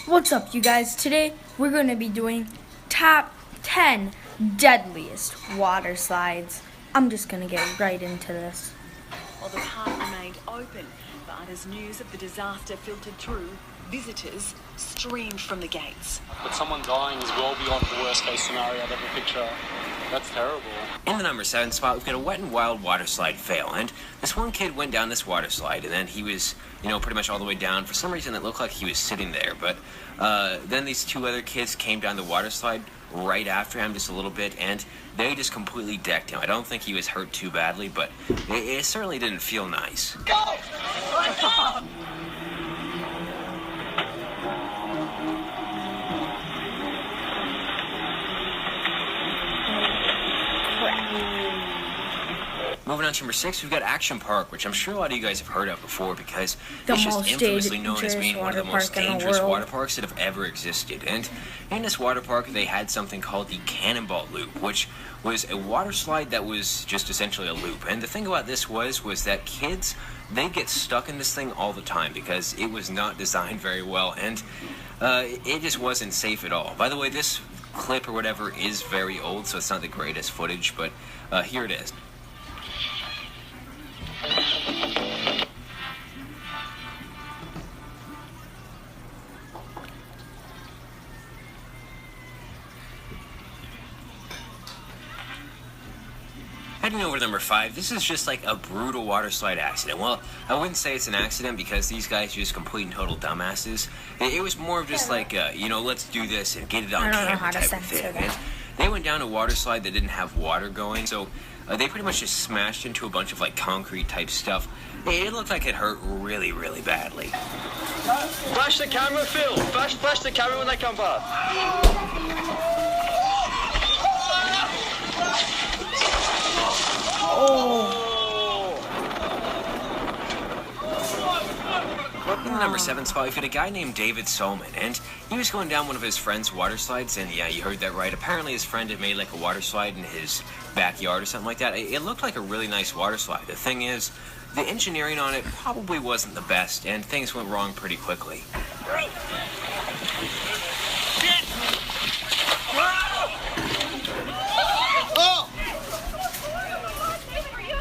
What's up, you guys? Today we're going to be doing top 10 deadliest water slides. I'm just going to get right into this. While the park remained open, but as news of the disaster filtered through, visitors streamed from the gates. But someone dying is well beyond the worst case scenario I'd ever picture. That's terrible. In the number 7 spot, we've got a wet and wild water slide fail. And this one kid went down this water slide, and then he was, pretty much all the way down. For some reason, it looked like he was sitting there. But then these two other kids came down the water slide right after him just a little bit, and they just completely decked him. I don't think he was hurt too badly, but it certainly didn't feel nice. Go! Moving on to number 6, we've got Action Park, which I'm sure a lot of you guys have heard of before because The it's just most infamously known as being one of the most water park in the dangerous world. water parks that have ever existed. And in this water park, they had something called the Cannonball Loop, which was a water slide that was just essentially a loop. And the thing about this was that kids, they get stuck in this thing all the time because it was not designed very well, and it just wasn't safe at all. By the way, this clip or whatever is very old, so it's not the greatest footage, but here it is. Heading over to number 5, this is just like a brutal water slide accident. Well, I wouldn't say it's an accident because these guys are just complete and total dumbasses. It was more of just like, let's do this and get it on camera type of thing. And they went down a water slide that didn't have water going, so they pretty much just smashed into a bunch of like concrete type stuff. It looked like it hurt really, really badly. Flash the camera, Phil! Flash the camera when they come past. In the number 7 spot, we've got a guy named David Solman, and he was going down one of his friend's water slides, and yeah, you heard that right. Apparently his friend had made like a water slide in his backyard or something like that. It looked like a really nice water slide. The thing is, the engineering on it probably wasn't the best, and things went wrong pretty quickly.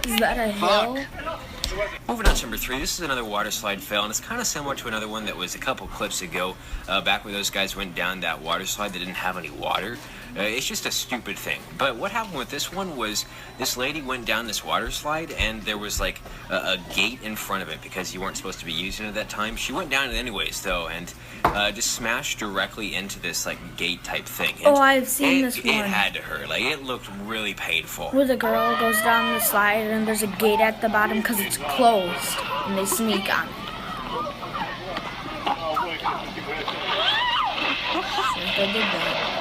Is that a hill? Moving on to number 3, this is another water slide fail, and it's kind of similar to another one that was a couple clips ago, back where those guys went down that water slide that didn't have any water. It's just a stupid thing. But what happened with this one was this lady went down this water slide, and there was like a gate in front of it because you weren't supposed to be using it at that time. She went down it anyways, though, and just smashed directly into this like gate type thing. And I've seen this one. It had to hurt. Like, it looked really painful. Where the girl goes down the slide and there's a gate at the bottom because it's closed and they sneak on it. So they did that.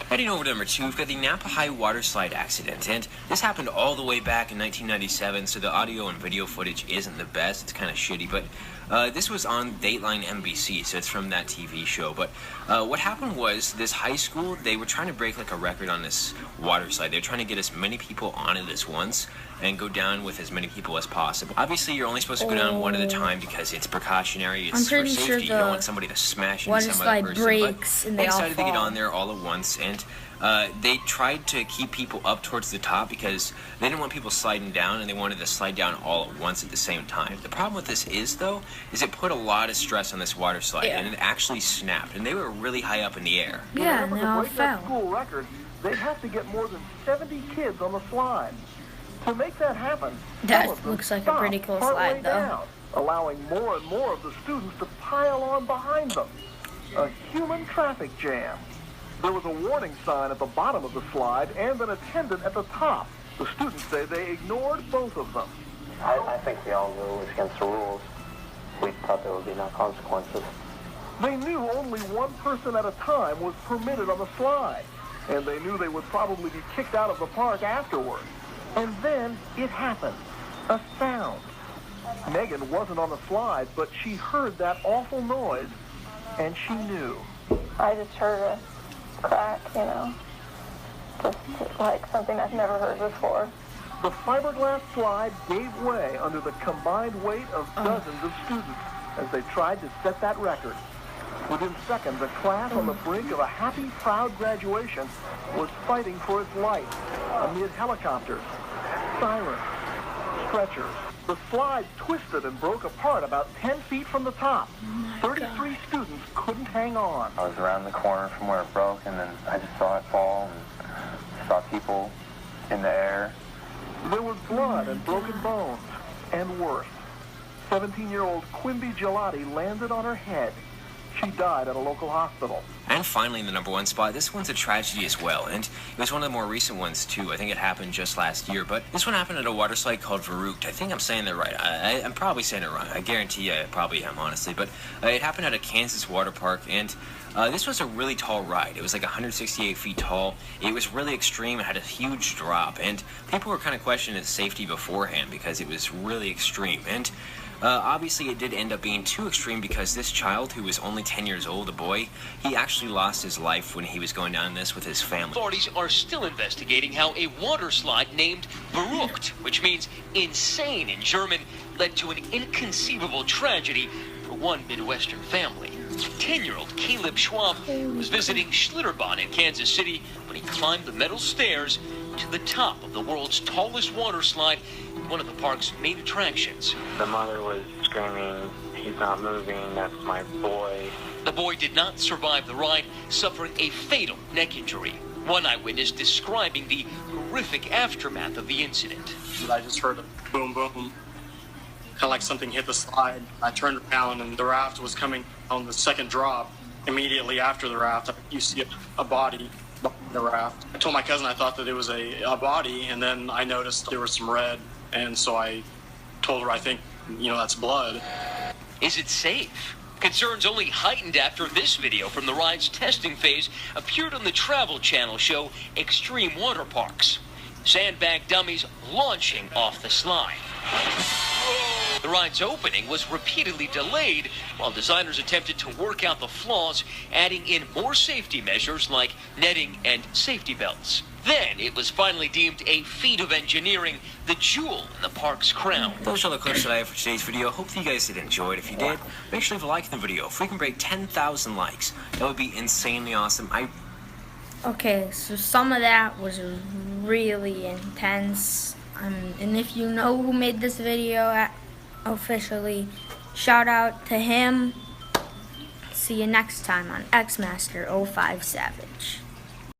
Heading over to number 2, we've got the Napa High water slide accident, and this happened all the way back in 1997, so the audio and video footage isn't the best. It's kind of shitty, but this was on Dateline NBC, so it's from that TV show. But what happened was this high school, they were trying to break like a record on this water slide. They were trying to get as many people on it as once and go down with as many people as possible. Obviously, you're only supposed to go down one at a time because it's precautionary. It's for safety. You don't want somebody to smash into some other person. Breaks and they decided to get on there all at once, and they tried to keep people up towards the top because they didn't want people sliding down, and they wanted to slide down all at once at the same time. The problem with this is, though, is it put a lot of stress on this water slide, and it actually snapped, and they were really high up in the air. Yeah, and they all fell. School record, they'd have to get more than 70 kids on the slide. To make that happen, that looks like a pretty cool slide, though. Down, allowing more and more of the students to pile on behind them. A human traffic jam. There was a warning sign at the bottom of the slide and an attendant at the top. The students say they ignored both of them. I think we all knew it was against the rules. We thought there would be no consequences. They knew only one person at a time was permitted on the slide, and they knew they would probably be kicked out of the park afterward. And then it happened. A sound. Megan wasn't on the slide, but she heard that awful noise, and she knew. I just heard a crack, just like something I've never heard before. The fiberglass slide gave way under the combined weight of dozens of students. as they tried to set that record. Within seconds, a class on the brink of a happy, proud graduation was fighting for its life amid helicopters, sirens, stretchers. The slide twisted and broke apart about 10 feet from the top. 33 students couldn't hang on. I was around the corner from where it broke, and then I just saw it fall and saw people in the air. There was blood and broken bones, and worse. 17-year-old Quimby Gelati landed on her head. She died at a local hospital. And finally, in the number one spot, this one's a tragedy as well, and it was one of the more recent ones too. I think it happened just last year, but this one happened at a water slide called Verrucht. I think I'm saying that right. I'm probably saying it wrong. I guarantee I probably am, honestly, but it happened at a Kansas water park, and this was a really tall ride. It was like 168 feet tall. It was really extreme. It had a huge drop, and people were kind of questioning its safety beforehand because it was really extreme. And obviously, it did end up being too extreme because this child, who was only 10 years old, a boy, he actually lost his life when he was going down this with his family. Authorities are still investigating how a water slide named Verrucht, which means insane in German, led to an inconceivable tragedy for one Midwestern family. 10-year-old Caleb Schwab was visiting Schlitterbahn in Kansas City when he climbed the metal stairs to the top of the world's tallest water slide, one of the park's main attractions. The mother was screaming, "He's not moving, that's my boy." The boy did not survive the ride, suffering a fatal neck injury. One eyewitness describing the horrific aftermath of the incident. I just heard a boom, boom, kind of like something hit the slide. I turned around and the raft was coming on the second drop. Immediately after the raft, you see a body behind the raft. I told my cousin I thought that it was a body, and then I noticed there was some red, and so I told her, I think, that's blood. Is it safe? Concerns only heightened after this video from the ride's testing phase appeared on the Travel Channel show Extreme Water Parks. Sandbag dummies launching off the slide. The ride's opening was repeatedly delayed while designers attempted to work out the flaws, adding in more safety measures like netting and safety belts. Then it was finally deemed a feat of engineering, the jewel in the park's crown. Those are the clips that I have for today's video. Hope you guys did enjoy it. If you did, make sure to leave a like in the video. If we can break 10,000 likes, that would be insanely awesome. Okay, so some of that was really intense. And if you know who made this video officially, shout out to him. See you next time on Xmaster 05 Savage.